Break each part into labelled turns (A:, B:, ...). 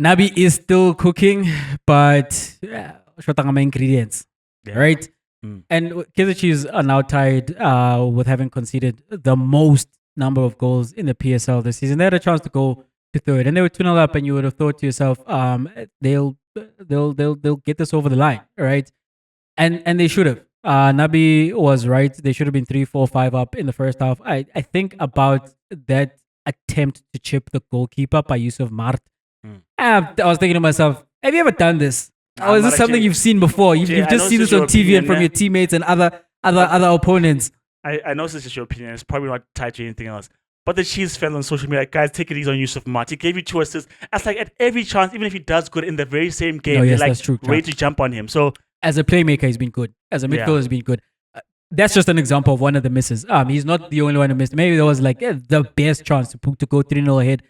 A: Nabi is still cooking, but shotanga ingredients, right? And Kaizer Chiefs are now tied with having conceded the most number of goals in the PSL this season. They had a chance to go to third, and they were 2-0 up, and you would have thought to yourself, they'll get this over the line, right? And they should have. Nabi was right. They should have been 3-4-5 up in the first half. I think about that attempt to chip the goalkeeper by Yusuf Mart. I was thinking to myself, have you ever done this? Or is this something you've seen before? You've just seen this on TV and from your teammates and other opponents.
B: I know this is just your opinion. It's probably not tied to anything else. But the Chiefs fans on social media, like, guys, take it easy on Yusuf Mart. He gave you 2 assists. That's like at every chance, even if he does good in the very same game, they're like ready to jump on him. So
A: as a playmaker, he's been good. As a midfielder, he's been good. That's just an example of one of the misses. He's not the only one who missed. Maybe there was like the best chance to go 3-0 ahead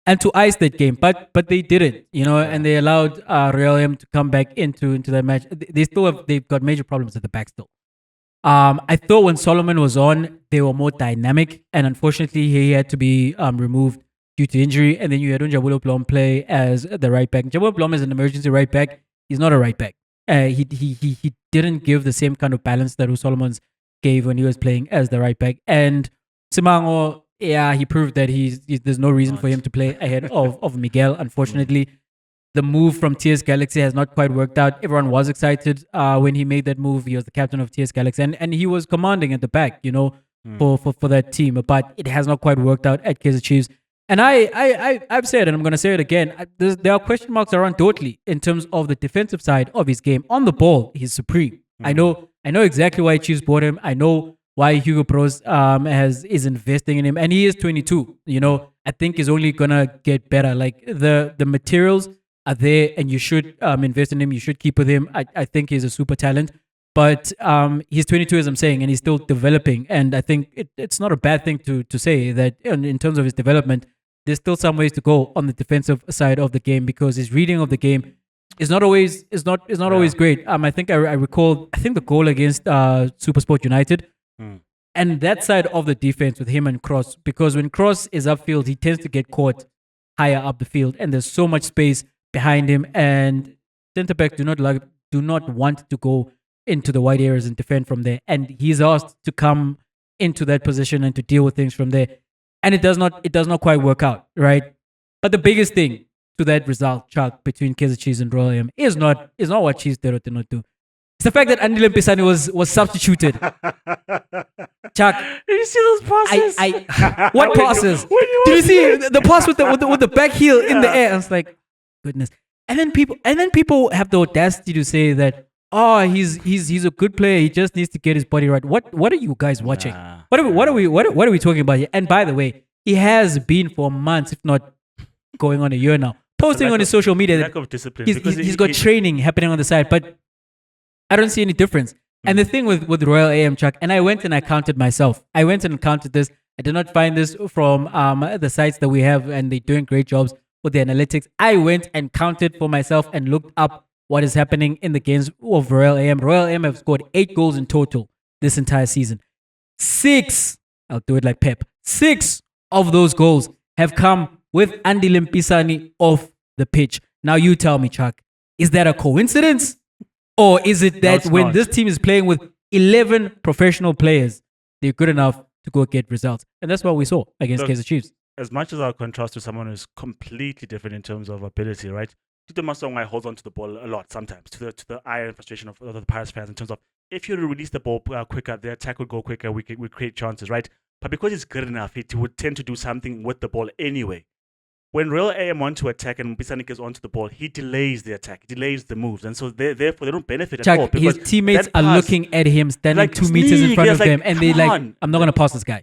A: and to ice that game, but they didn't, and they allowed Real M to come back into that match. They've got major problems at the back still. I thought when Solomon was on, they were more dynamic, and unfortunately, he had to be removed due to injury. And then you had Unjabulo Blom play as the right back. Unjabulo Blom is an emergency right back. He's not a right back. He didn't give the same kind of balance that Solomon's gave when he was playing as the right back. And Simango, he proved that there's no reason for him to play ahead of Miguel. Unfortunately, the move from TS Galaxy has not quite worked out. Everyone was excited when he made that move. He was the captain of TS Galaxy, and he was commanding at the back, for that team. But it has not quite worked out at Kaizer Chiefs. And I've said, and I'm going to say it again, there are question marks around Dortley in terms of the defensive side of his game. On the ball, he's supreme. I know exactly why Chiefs bought him. I know why Hugo Bros is investing in him, and he is 22. I think he's only gonna get better. Like the materials are there, and you should invest in him. You should keep with him. I think he's a super talent, but he's 22, as I'm saying, and he's still developing. And I think it's not a bad thing to say that in terms of his development, there's still some ways to go on the defensive side of the game, because his reading of the game is not always always great. I think I recall the goal against SuperSport United. And that side of the defense with him and Cross, because when Cross is upfield, he tends to get caught higher up the field, and there's so much space behind him, and centre backs do not want to go into the wide areas and defend from there. And he's asked to come into that position and to deal with things from there, and it does not quite work out, right? But the biggest thing to that result, Chuck, between Kaizer Chiefs and Royal AM is not what Chiefs did or did not do. It's the fact that Andile Mpisane was substituted. Chuck,
B: did you see those passes?
A: What passes? Did you see the pass with the back heel in the air? I was like, goodness. And then people have the audacity to say that, he's a good player. He just needs to get his body right. What are you guys watching? What are we talking about here? And by the way, he has been for months, if not going on a year now, posting on his social media that
B: lack of discipline.
A: He's got training happening on the side, but I don't see any difference. And the thing with Royal AM, Chuck, and I went and I counted myself. I went and counted this. I did not find this from the sites that we have, and they're doing great jobs with the analytics. I went and counted for myself and looked up what is happening in the games of Royal AM. Royal AM have scored 8 goals in total this entire season. 6, I'll do it like Pep, 6 of those goals have come with Andile Mpisane off the pitch. Now you tell me, Chuck, is that a coincidence? Or is it that when this team is playing with 11 professional players, they're good enough to go get results? And that's what we saw against Kaizer Chiefs.
B: As much as our contrast to someone who's completely different in terms of ability, right? Tito Masonga holds on to the ball a lot sometimes, to the ire and frustration of the Pirates fans, in terms of, if you release the ball quicker, the attack would go quicker, we create chances, right? But because he's good enough, he would tend to do something with the ball anyway. When Real AM want to attack and Mpisane gets onto the ball, he delays the attack, he delays the moves, and so therefore they don't benefit at all.
A: His teammates are looking at him standing like 2 meters in front of them, and they're like, I'm not going to pass this guy.